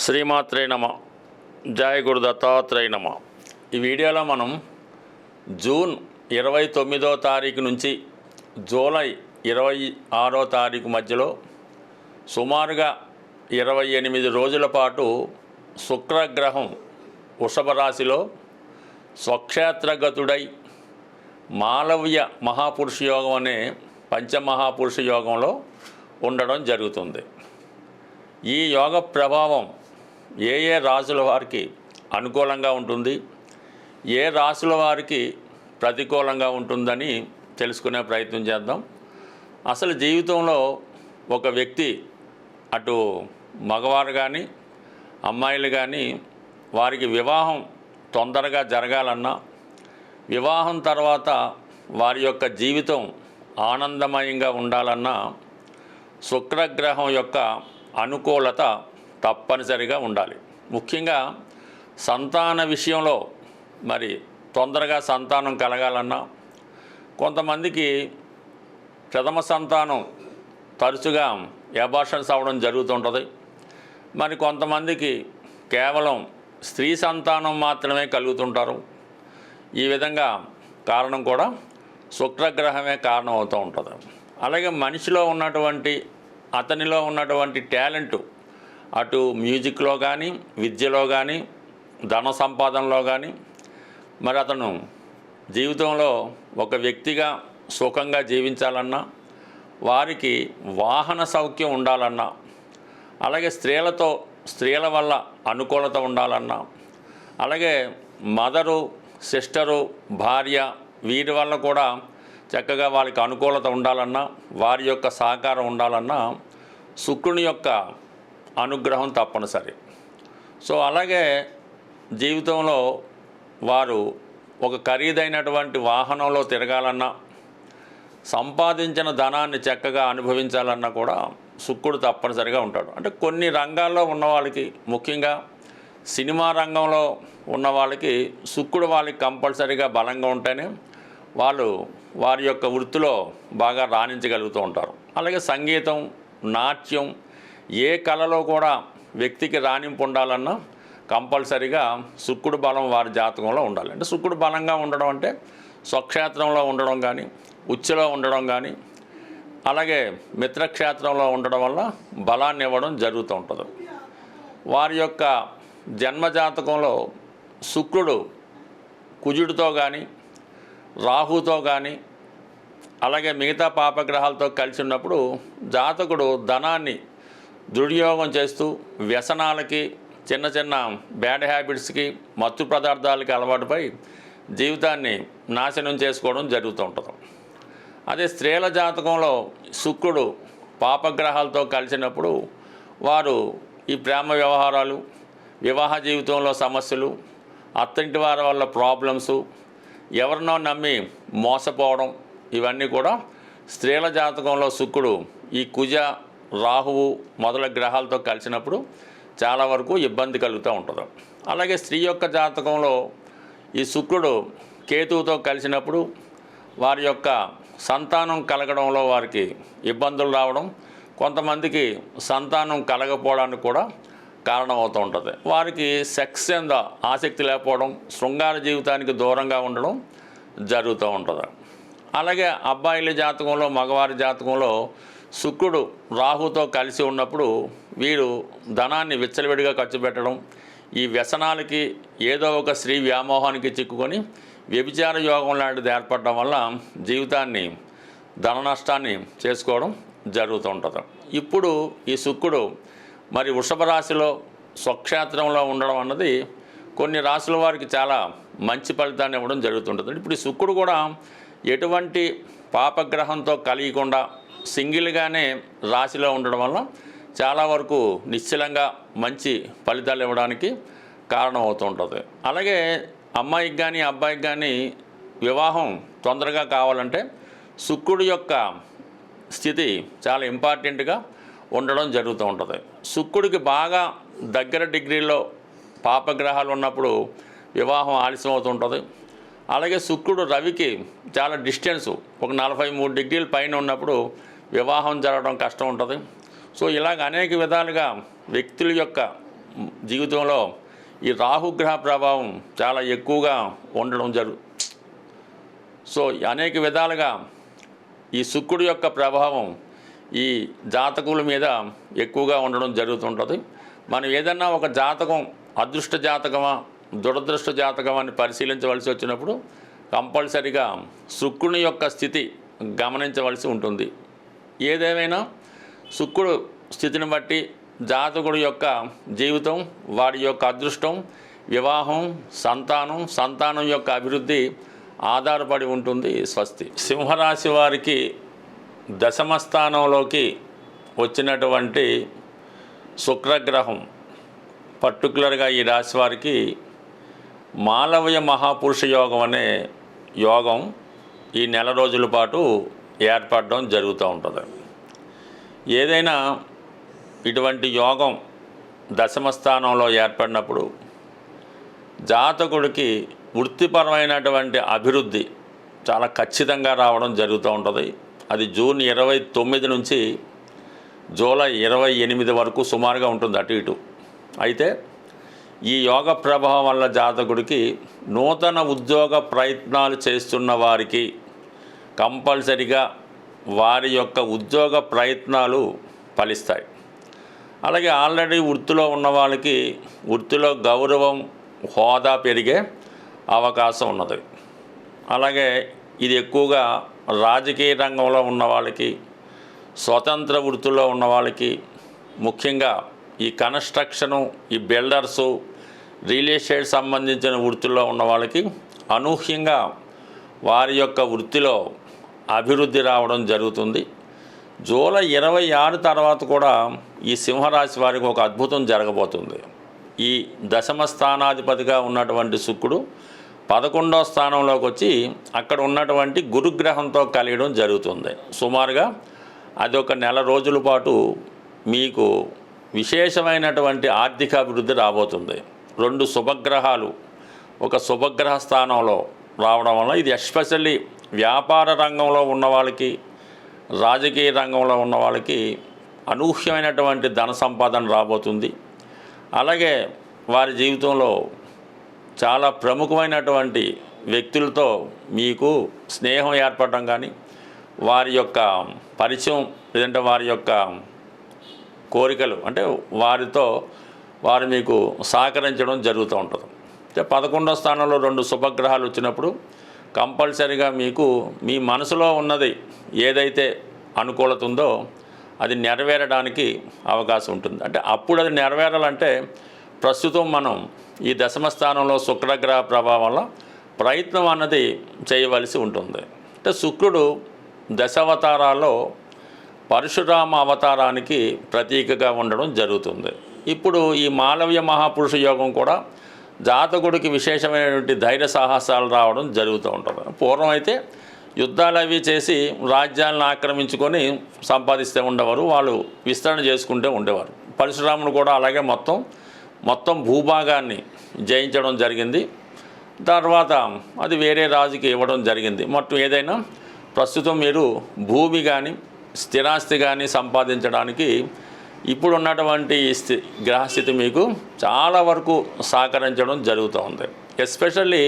శ్రీమాత్రే నమ. జయ గురు దత్తాత్రేయ నమ. ఈ వీడియోలో మనం జూన్ 29వ తారీఖు నుంచి జూలై 26వ తారీఖు మధ్యలో సుమారుగా 28 రోజుల పాటు శుక్రగ్రహం వృషభ రాశిలో స్వక్షేత్రగతుడై మాలవ్య మహాపురుష యోగం అనే పంచమహాపురుష యోగంలో ఉండడం జరుగుతుంది. ఈ యోగ ప్రభావం ఏ రాశుల వారికి అనుకూలంగా ఉంటుంది, ఏ రాశుల వారికి ప్రతికూలంగా ఉంటుందని తెలుసుకునే ప్రయత్నం చేద్దాం. అసలు జీవితంలో ఒక వ్యక్తి అటు మగవారు కానీ అమ్మాయిలు కానీ వారికి వివాహం తొందరగా జరగాలన్నా, వివాహం తర్వాత వారి యొక్క జీవితం ఆనందమయంగా ఉండాలన్నా శుక్రగ్రహం యొక్క అనుకూలత తప్పనిసరిగా ఉండాలి. ముఖ్యంగా సంతాన విషయంలో మరి తొందరగా సంతానం కలగాలన్నా, కొంతమందికి ప్రథమ సంతానం తరచుగా అబార్షన్స్ అవ్వడం జరుగుతుంటుంది. మరి కొంతమందికి కేవలం స్త్రీ సంతానం మాత్రమే కలుగుతుంటారు. ఈ విధంగా కారణం కూడా శుక్రగ్రహమే కారణం అవుతూ ఉంటుంది. అలాగే మనిషిలో ఉన్నటువంటి అతనిలో ఉన్నటువంటి టాలెంటు అటు మ్యూజిక్లో కానీ, విద్యలో కానీ, ధన సంపాదనలో కానీ, మరి అతను జీవితంలో ఒక వ్యక్తిగా సుఖంగా జీవించాలన్నా, వారికి వాహన సౌఖ్యం ఉండాలన్నా, అలాగే స్త్రీల వల్ల అనుకూలత ఉండాలన్నా, అలాగే మదరు, సిస్టరు, భార్య వీరి వల్ల కూడా చక్కగా వారికి అనుకూలత ఉండాలన్నా, వారి యొక్క సహకారం ఉండాలన్నా శుక్రుని యొక్క అనుగ్రహం తప్పనిసరి. సో అలాగే జీవితంలో వారు ఒక ఖరీదైనటువంటి వాహనంలో తిరగాలన్నా, సంపాదించిన ధనాన్ని చక్కగా అనుభవించాలన్నా కూడా శుక్రుడు తప్పనిసరిగా ఉంటాడు. అంటే కొన్ని రంగాల్లో ఉన్న వాళ్ళకి, ముఖ్యంగా సినిమా రంగంలో ఉన్న వాళ్ళకి శుక్రుడు వాళ్ళకి కంపల్సరీగా బలంగా ఉంటేనే వాళ్ళు వారి యొక్క వృత్తిలో బాగా రాణించగలుగుతూ ఉంటారు. అలాగే సంగీతం, నాట్యం, ఏ కళలో కూడా వ్యక్తికి రాణింపు ఉండాలన్నా కంపల్సరీగా శుక్రుడు బలం వారి జాతకంలో ఉండాలి. అంటే శుక్రుడు బలంగా ఉండడం అంటే స్వక్షేత్రంలో ఉండడం కానీ, ఉచ్చులో ఉండడం కానీ, అలాగే మిత్రక్షేత్రంలో ఉండడం వల్ల బలాన్ని ఇవ్వడం జరుగుతూ ఉంటుంది. వారి యొక్క జన్మజాతకంలో శుక్రుడు కుజుడితో కానీ, రాహుతో కానీ, అలాగే మిగతా పాపగ్రహాలతో కలిసి ఉన్నప్పుడు జాతకుడు ధనాన్ని దుర్యోగం చేస్తూ వ్యసనాలకి, చిన్న చిన్న బ్యాడ్ హ్యాబిట్స్కి, మత్తు పదార్థాలకి అలవాటుపై జీవితాన్ని నాశనం చేసుకోవడం జరుగుతూ ఉంటుంది. అదే స్త్రీల జాతకంలో శుక్రుడు పాపగ్రహాలతో కలిసినప్పుడు వారు ఈ ప్రేమ వ్యవహారాలు, వివాహ జీవితంలో సమస్యలు, అత్తింటి వారి వల్ల ప్రాబ్లమ్సు, ఎవరినో నమ్మి మోసపోవడం, ఇవన్నీ కూడా స్త్రీల జాతకంలో శుక్రుడు ఈ కుజ, రాహువు మొదలగు గ్రహాలతో కలిసినప్పుడు చాలా వరకు ఇబ్బంది కలుగుతూ ఉంటుంది. అలాగే స్త్రీ యొక్క జాతకంలో ఈ శుక్రుడు కేతువుతో కలిసినప్పుడు వారి యొక్క సంతానం కలగడంలో వారికి ఇబ్బందులు రావడం, కొంతమందికి సంతానం కలగపోవడానికి కూడా కారణమవుతూ ఉంటుంది. వారికి సెక్స్ మీద ఆసక్తి లేకపోవడం, శృంగార జీవితానికి దూరంగా ఉండడం జరుగుతూ ఉంటుంది. అలాగే అబ్బాయిల జాతకంలో, మగవారి జాతకంలో శుక్రుడు రాహుతో కలిసి ఉన్నప్పుడు వీరు ధనాన్ని విచ్చలవిడిగా ఖర్చు పెట్టడం, ఈ వ్యసనాలకి, ఏదో ఒక స్త్రీ వ్యామోహానికి చిక్కుకొని వ్యభిచార యోగం లాంటిది ఏర్పడడం వల్ల జీవితాన్ని ధన నష్టాన్ని చేసుకోవడం జరుగుతూ ఉంటుంది. ఇప్పుడు ఈ శుక్రుడు మరి వృషభ రాశిలో స్వక్షేత్రంలో ఉండడం అన్నది కొన్ని రాశుల వారికి చాలా మంచి ఫలితాన్ని ఇవ్వడం జరుగుతుంటుంది. ఇప్పుడు ఈ శుక్రుడు కూడా ఎటువంటి పాపగ్రహంతో కలియకుండా సింగిల్గానే రాశిలో ఉండడం వల్ల చాలా వరకు నిశ్చలంగా మంచి ఫలితాలు ఇవ్వడానికి కారణం అవుతూ ఉంటుంది. అలాగే అమ్మాయికి కానీ అబ్బాయికి కానీ వివాహం తొందరగా కావాలంటే శుక్రుడి యొక్క స్థితి చాలా ఇంపార్టెంట్గా ఉండడం జరుగుతూ ఉంటుంది. శుక్రుడికి బాగా దగ్గర డిగ్రీలో పాపగ్రహాలు ఉన్నప్పుడు వివాహం ఆలస్యం అవుతుంటుంది. అలాగే శుక్రుడు రవికి చాలా డిస్టెన్సు, ఒక 43 డిగ్రీల పైన ఉన్నప్పుడు వివాహం జరగడం కష్టం ఉంటుంది. సో ఇలాగ అనేక విధాలుగా వ్యక్తుల యొక్క జీవితంలో ఈ రాహుగ్రహ ప్రభావం చాలా ఎక్కువగా ఉండడం సో అనేక విధాలుగా ఈ శుక్రుడి యొక్క ప్రభావం ఈ జాతకుల మీద ఎక్కువగా ఉండడం జరుగుతుంటుంది. మనం ఏదన్నా ఒక జాతకం అదృష్ట జాతకమా దురదృష్ట జాతకమా అని పరిశీలించవలసి వచ్చినప్పుడు కంపల్సరిగా శుక్రుని యొక్క స్థితి గమనించవలసి ఉంటుంది. ఏదేమైనా శుక్రుడు స్థితిని బట్టి జాతకుడి యొక్క జీవితం, వాడి యొక్క అదృష్టం, వివాహం, సంతానం యొక్క అభివృద్ధి ఆధారపడి ఉంటుంది. స్వస్తి. సింహరాశి వారికి దశమ స్థానంలోకి వచ్చినటువంటి శుక్రగ్రహం పర్టికులర్గా ఈ రాశి వారికి మాలవ్య మహాపురుష యోగం అనే యోగం ఈ నెల రోజుల పాటు ఏర్పడడం జరుగుతూ ఉంటుంది. ఏదైనా ఇటువంటి యోగం దశమ స్థానంలో ఏర్పడినప్పుడు జాతకుడికి వృత్తిపరమైనటువంటి అభివృద్ధి చాలా ఖచ్చితంగా రావడం జరుగుతూ ఉంటుంది. అది జూన్ 29 నుంచి జూలై 28 వరకు సుమారుగా ఉంటుంది, అటు ఇటు. అయితే ఈ యోగ ప్రభావం వల్ల జాతకుడికి నూతన ఉద్యోగ ప్రయత్నాలు చేస్తున్న వారికి కంపల్సరిగా వారి యొక్క ఉద్యోగ ప్రయత్నాలు ఫలిస్తాయి. అలాగే ఆల్రెడీ వృత్తిలో ఉన్న వాళ్ళకి వృత్తిలో గౌరవం, హోదా పెరిగే అవకాశం ఉన్నది. అలాగే ఇది ఎక్కువగా రాజకీయ రంగంలో ఉన్న వాళ్ళకి, స్వతంత్ర వృత్తిలో ఉన్న వాళ్ళకి, ముఖ్యంగా ఈ కన్స్ట్రక్షను, ఈ బిల్డర్సు, రియల్ ఎస్టేట్ సంబంధించిన వృత్తుల్లో ఉన్న వాళ్ళకి అనూహ్యంగా వారి యొక్క వృత్తిలో అభివృద్ధి రావడం జరుగుతుంది. జూలై 26 తర్వాత కూడా ఈ సింహరాశి వారికి ఒక అద్భుతం జరగబోతుంది. ఈ దశమ స్థానాధిపతిగా ఉన్నటువంటి శుక్రుడు 11వ స్థానంలోకి వచ్చి అక్కడ ఉన్నటువంటి గురుగ్రహంతో కలియడం జరుగుతుంది. సుమారుగా అదొక నెల రోజుల పాటు మీకు విశేషమైనటువంటి ఆర్థిక అభివృద్ధి రాబోతుంది. 2 శుభగ్రహాలు ఒక శుభగ్రహ స్థానంలో రావడం వల్ల ఇది ఎస్పెషల్లీ వ్యాపార రంగంలో ఉన్న వాళ్ళకి, రాజకీయ రంగంలో ఉన్న వాళ్ళకి అనూహ్యమైనటువంటి ధన సంపాదన రాబోతుంది. అలాగే వారి జీవితంలో చాలా ప్రముఖమైనటువంటి వ్యక్తులతో మీకు స్నేహం ఏర్పడడం కానీ, వారి యొక్క పరిచయం లేదంటే వారి యొక్క కోరికలు అంటే వారితో వారు మీకు సహకరించడం జరుగుతూ ఉంటుంది. 11వ స్థానంలో 2 శుభగ్రహాలు వచ్చినప్పుడు కంపల్సరీగా మీకు మీ మనసులో ఉన్నది ఏదైతే అనుకూలత ఉందో అది నెరవేరడానికి అవకాశం ఉంటుంది. అంటే అప్పుడు అది నెరవేరాలంటే ప్రస్తుతం మనం ఈ దశమ స్థానంలో శుక్రగ్రహ ప్రభావం వల్ల ప్రయత్నం అన్నది చేయవలసి ఉంటుంది. అంటే శుక్రుడు దశావతారాల్లో పరశురామ అవతారానికి ప్రతీకగా ఉండడం జరుగుతుంది. ఇప్పుడు ఈ మాలవ్య మహాపురుష యోగం కూడా జాతకుడికి విశేషమైనటువంటి ధైర్య సాహసాలు రావడం జరుగుతూ ఉంటుంది. పూర్వం అయితే యుద్ధాలు అవి చేసి రాజ్యాలను ఆక్రమించుకొని సంపాదిస్తూ ఉండేవారు, వాళ్ళు విస్తరణ చేసుకుంటూ ఉండేవారు. పరశురాముడు కూడా అలాగే మొత్తం భూభాగాన్ని జయించడం జరిగింది. తర్వాత అది వేరే రాజుకి ఇవ్వడం జరిగింది. మొత్తం ఏదైనా ప్రస్తుతం మీరు భూమి కానీ స్థిరాస్తి కానీ సంపాదించడానికి ఇప్పుడు ఉన్నటువంటి గ్రహస్థితి మీకు చాలా వరకు సహకరించడం జరుగుతూ ఉంది. ఎస్పెషల్లీ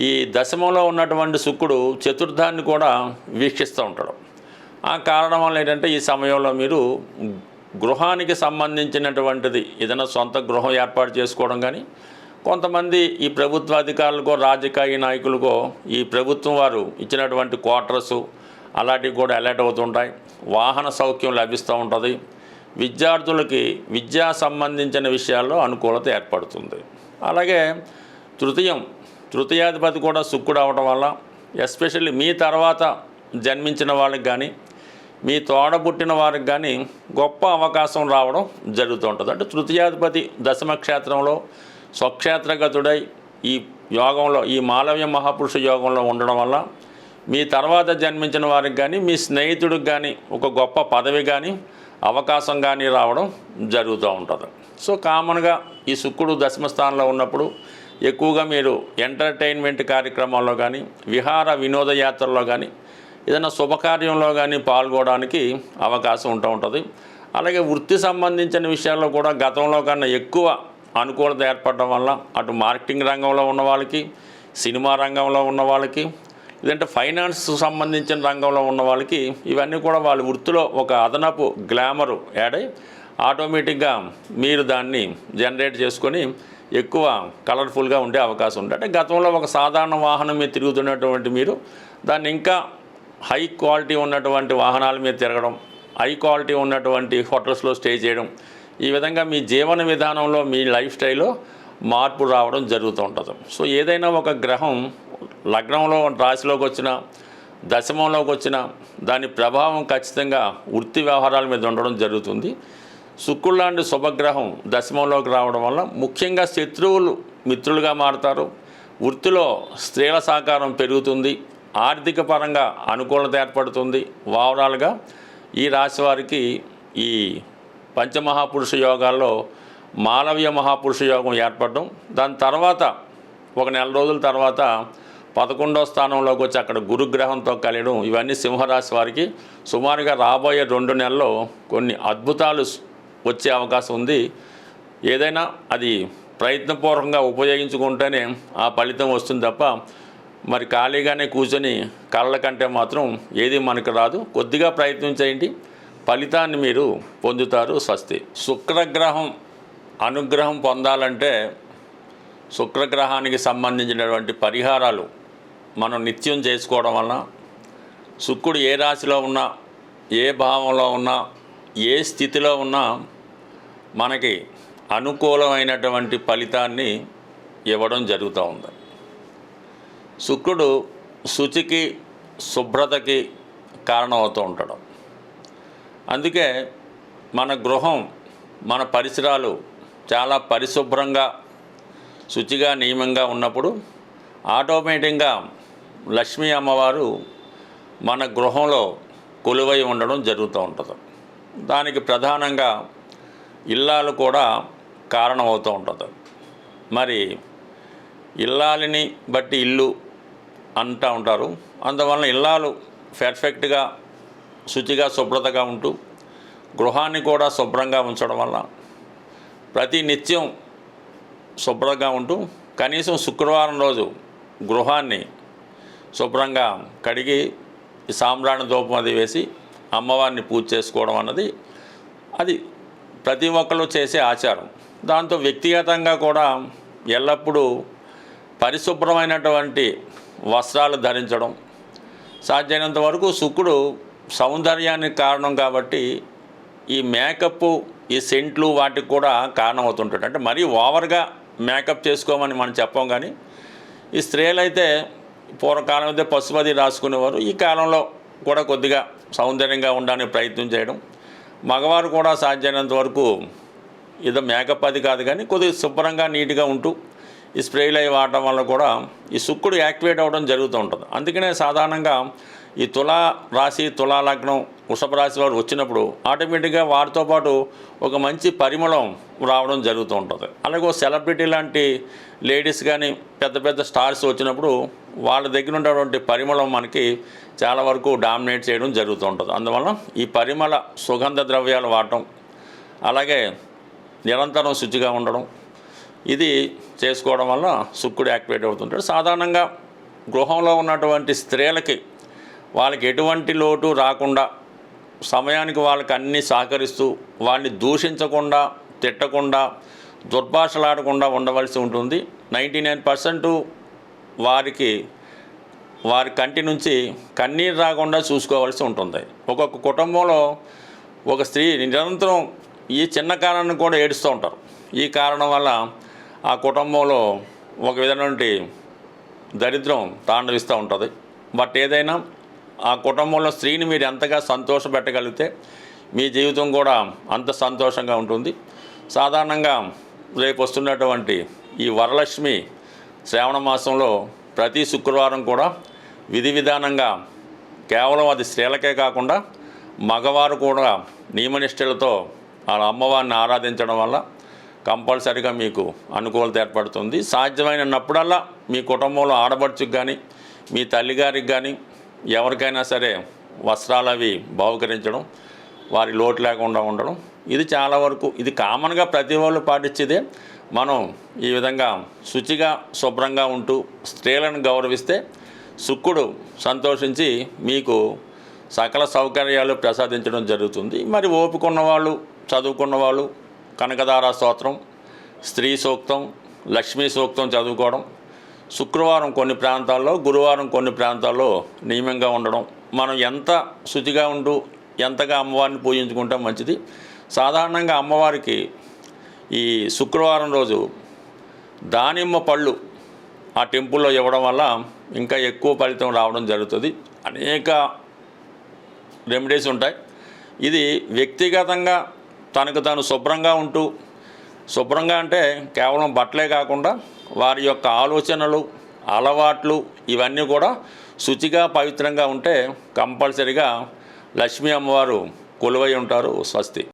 ఈ దశమంలో ఉన్నటువంటి శుక్రుడు చతుర్థాన్ని కూడా వీక్షిస్తూ ఉంటాడు. ఆ కారణం వల్ల ఏంటంటే ఈ సమయంలో మీరు గృహానికి సంబంధించినటువంటిది ఏదైనా సొంత గృహం ఏర్పాటు చేసుకోవడం కానీ, కొంతమంది ఈ ప్రభుత్వ అధికారులకో రాజకీయ నాయకులకో ఈ ప్రభుత్వం వారు ఇచ్చినటువంటి క్వార్టర్సు అలాంటివి కూడా అలర్ట్ అవుతుంటాయి. వాహన సౌఖ్యం లభిస్తూ ఉంటుంది. విద్యార్థులకి విద్యా సంబంధించిన విషయాల్లో అనుకూలత ఏర్పడుతుంది. అలాగే తృతీయాధిపతి కూడా శుక్రుడు అవడం వల్ల ఎస్పెషల్లీ మీ తర్వాత జన్మించిన వాళ్ళకి కానీ మీ తోడబుట్టిన వారికి కానీ గొప్ప అవకాశం రావడం జరుగుతూ ఉంటుంది. అంటే తృతీయాధిపతి దశమ క్షేత్రంలో స్వక్షేత్రగతుడై ఈ యోగంలో ఈ మాలవ్య మహాపురుష యోగంలో ఉండడం వల్ల మీ తర్వాత జన్మించిన వారికి కానీ మీ స్నేహితుడికి కానీ ఒక గొప్ప పదవి కానీ అవకాశం కానీ రావడం జరుగుతూ ఉంటుంది. సో కామన్గా ఈ శుక్రుడు దశమ స్థానంలో ఉన్నప్పుడు ఎక్కువగా మీరు ఎంటర్టైన్మెంట్ కార్యక్రమాల్లో కానీ విహార వినోదయాత్రల్లో కానీ ఏదైనా శుభకార్యంలో కానీ పాల్గొనడానికి అవకాశం ఉంటూ ఉంటుంది. అలాగే వృత్తి సంబంధించిన విషయాల్లో కూడా గతంలో కన్నా ఎక్కువ అనుకూలత ఏర్పడడం వల్ల అటు మార్కెటింగ్ రంగంలో ఉన్న వాళ్ళకి, సినిమా రంగంలో ఉన్న వాళ్ళకి, లేదంటే ఫైనాన్స్ సంబంధించిన రంగంలో ఉన్న వాళ్ళకి ఇవన్నీ కూడా వాళ్ళ వృత్తిలో ఒక అదనపు గ్లామరు యాడ్ అయ్యి ఆటోమేటిక్గా మీరు దాన్ని జనరేట్ చేసుకొని ఎక్కువ కలర్ఫుల్గా ఉండే అవకాశం ఉంది. అంటే గతంలో ఒక సాధారణ వాహనం మీద తిరుగుతున్నటువంటి మీరు దాన్ని ఇంకా హై క్వాలిటీ ఉన్నటువంటి వాహనాల మీద తిరగడం, హై క్వాలిటీ ఉన్నటువంటి హోటల్స్లో స్టే చేయడం, ఈ విధంగా మీ జీవన విధానంలో మీ లైఫ్ స్టైల్లో మార్పు రావడం జరుగుతూ ఉంటుంది. సో ఏదైనా ఒక గ్రహం లగ్నంలో రాశిలోకి వచ్చిన, దశమంలోకి వచ్చిన దాని ప్రభావం ఖచ్చితంగా వృత్తి వ్యవహారాల మీద ఉండడం జరుగుతుంది. శుక్రుడు లాంటి శుభగ్రహం దశమంలోకి రావడం వల్ల ముఖ్యంగా శత్రువులు మిత్రులుగా మారుతారు, వృత్తిలో స్త్రీల సహకారం పెరుగుతుంది, ఆర్థిక పరంగా అనుకూలత ఏర్పడుతుంది. ఓవరాల్గా ఈ రాశి వారికి ఈ పంచమహాపురుష యోగాల్లో మాలవ్య మహాపురుష యోగం ఏర్పడడం, దాని తర్వాత ఒక నెల రోజుల తర్వాత 11వ స్థానంలోకి వచ్చి అక్కడ గురుగ్రహంతో కలియడం, ఇవన్నీ సింహరాశి వారికి సుమారుగా రాబోయే 2 నెలల్లో కొన్ని అద్భుతాలు వచ్చే అవకాశం ఉంది. ఏదైనా అది ప్రయత్నపూర్వకంగా ఉపయోగించుకుంటేనే ఆ ఫలితం వస్తుంది తప్ప మరి ఖాళీగానే కూర్చొని కళ్ళ కంటే మాత్రం ఏది మనకు రాదు. కొద్దిగా ప్రయత్నం చేయండి, ఫలితాన్ని మీరు పొందుతారు. స్వస్తి. శుక్రగ్రహం అనుగ్రహం పొందాలంటే శుక్రగ్రహానికి సంబంధించినటువంటి పరిహారాలు మనం నిత్యం చేసుకోవడం వలన శుక్రుడు ఏ రాశిలో ఉన్నా, ఏ భావంలో ఉన్నా, ఏ స్థితిలో ఉన్నా మనకి అనుకూలమైనటువంటి ఫలితాన్ని ఇవ్వడం జరుగుతూ ఉంది. శుక్రుడు శుచికి, శుభ్రతకి కారణమవుతూ ఉంటాడు. అందుకే మన గృహం, మన పరిసరాలు చాలా పరిశుభ్రంగా, శుచిగా, నియమంగా ఉన్నప్పుడు ఆటోమేటిక్గా లక్ష్మీ అమ్మవారు మన గృహంలో కొలువై ఉండడం జరుగుతూ ఉంటుంది. దానికి ప్రధానంగా ఇల్లాలు కూడా కారణమవుతూ ఉంటుంది. మరి ఇల్లాలిని బట్టి ఇల్లు అంటూ ఉంటారు. అందువలన ఇల్లాలు పర్ఫెక్ట్గా, శుచిగా, శుభ్రతగా ఉంటూ గృహాన్ని కూడా శుభ్రంగా ఉంచడం వల్ల ప్రతి నిత్యం శుభ్రంగా ఉంటూ కనీసం శుక్రవారం రోజు గృహాన్ని శుభ్రంగా కడిగి సాంబ్రాణి ధూపం అది వేసి అమ్మవారిని పూజ చేసుకోవడం అన్నది అది ప్రతి ఒక్కరు చేసే ఆచారం. దాంతో వ్యక్తిగతంగా కూడా ఎల్లప్పుడూ పరిశుభ్రమైనటువంటి వస్త్రాలు ధరించడం, సాధ్యమైనంత వరకు శుక్రుడు సౌందర్యానికి కారణం కాబట్టి ఈ మేకప్, ఈ సెంట్లు వాటికి కూడా కారణమవుతుంటాడు. అంటే మరీ ఓవర్గా మేకప్ చేసుకోమని మనం చెప్పం, కానీ ఈ స్త్రీలైతే పూర్వకాలం అయితే పసుపది రాసుకునేవారు. ఈ కాలంలో కూడా కొద్దిగా సౌందర్యంగా ఉండడానికి ప్రయత్నం చేయడం, మగవారు కూడా సాధ్యమైనంత వరకు ఏదో మేకప్ అది కాదు కానీ కొద్దిగా శుభ్రంగా నీట్గా ఉంటూ ఈ స్ప్రేలు అవి వాడటం వల్ల కూడా ఈ శుక్రుడు యాక్టివేట్ అవ్వడం జరుగుతూ ఉంటుంది. అందుకనే సాధారణంగా ఈ తులా రాశి, తులా లగ్నం, వృషభ రాశి వారు వచ్చినప్పుడు ఆటోమేటిక్గా వారితో పాటు ఒక మంచి పరిమళం రావడం జరుగుతూ ఉంటుంది. అలాగే సెలబ్రిటీ లాంటి లేడీస్ కానీ పెద్ద పెద్ద స్టార్స్ వచ్చినప్పుడు వాళ్ళ దగ్గర ఉన్నటువంటి పరిమళం మనకి చాలా వరకు డామినేట్ చేయడం జరుగుతూ ఉంటుంది. అందువల్ల ఈ పరిమళ సుగంధ ద్రవ్యాలు వాడటం, అలాగే నిరంతరం శుచిగా ఉండడం, ఇది చేసుకోవడం వల్ల శుక్రుడు యాక్టివేట్ అవుతుంటాడు. సాధారణంగా గృహంలో ఉన్నటువంటి స్త్రీలకి వాళ్ళకి ఎటువంటి లోటు రాకుండా సమయానికి వాళ్ళకి అన్నీ సహకరిస్తూ వాళ్ళని దూషించకుండా, తిట్టకుండా, దుర్భాషలాడకుండా ఉండవలసి ఉంటుంది. 99% వారి కంటి నుంచి కన్నీరు రాకుండా చూసుకోవాల్సి ఉంటుంది. ఒక్కొక్క కుటుంబంలో ఒక స్త్రీ నిరంతరం ఈ చిన్న కారణాన్ని కూడా ఏడుస్తూ ఉంటారు. ఈ కారణం వల్ల ఆ కుటుంబంలో ఒక విధమైనటువంటి దరిద్రం తాండవిస్తూ ఉంటుంది. బట్ ఏదైనా ఆ కుటుంబంలో స్త్రీని మీరు ఎంతగా సంతోషపెట్టగలిగితే మీ జీవితం కూడా అంత సంతోషంగా ఉంటుంది. సాధారణంగా రేపు వస్తున్నటువంటి ఈ వరలక్ష్మి శ్రావణ మాసంలో ప్రతి శుక్రవారం కూడా విధి విధానంగా కేవలం అది స్త్రీలకే కాకుండా మగవారు కూడా నియమనిష్టలతో ఆ అమ్మవారిని ఆరాధించడం వల్ల కంపల్సరీగా మీకు అనుకూలత ఏర్పడుతుంది. సాధ్యమైనప్పుడల్లా మీ కుటుంబంలో ఆడపడుచుకు కానీ, మీ తల్లిగారికి కానీ, ఎవరికైనా సరే వస్త్రాలు అవి బహుకరించడం, వారి లోటు లేకుండా ఉండడం, ఇది చాలా వరకు ఇది కామన్గా ప్రతి వాళ్ళు పాటించేదే. మనం ఈ విధంగా శుచిగా శుభ్రంగా ఉంటూ స్త్రీలను గౌరవిస్తే శుక్రుడు సంతోషించి మీకు సకల సౌకర్యాలు ప్రసాదించడం జరుగుతుంది. మరి ఓపిక ఉన్నవాళ్ళు, చదువుకున్న వాళ్ళు కనకదార స్తోత్రం, స్త్రీ సూక్తం, లక్ష్మీ సూక్తం చదువుకోవడం, శుక్రవారం కొన్ని ప్రాంతాల్లో, గురువారం కొన్ని ప్రాంతాల్లో నియమంగా ఉండడం, మనం ఎంత శుచిగా ఉంటూ ఎంతగా అమ్మవారిని పూజించుకుంటాం మంచిది. సాధారణంగా అమ్మవారికి ఈ శుక్రవారం రోజు దానిమ్మ పళ్ళు ఆ టెంపుల్లో ఇవ్వడం వల్ల ఇంకా ఎక్కువ ఫలితం రావడం జరుగుతుంది. అనేక రెమెడీస్ ఉంటాయి. ఇది వ్యక్తిగతంగా తనకు తాను శుభ్రంగా ఉంటూ, శుభ్రంగా అంటే కేవలం బట్టలే కాకుండా వారి యొక్క ఆలోచనలు, అలవాట్లు ఇవన్నీ కూడా శుచిగా పవిత్రంగా ఉంటే కంపల్సరిగా లక్ష్మీ అమ్మవారు కొలువై ఉంటారు. స్వస్తి.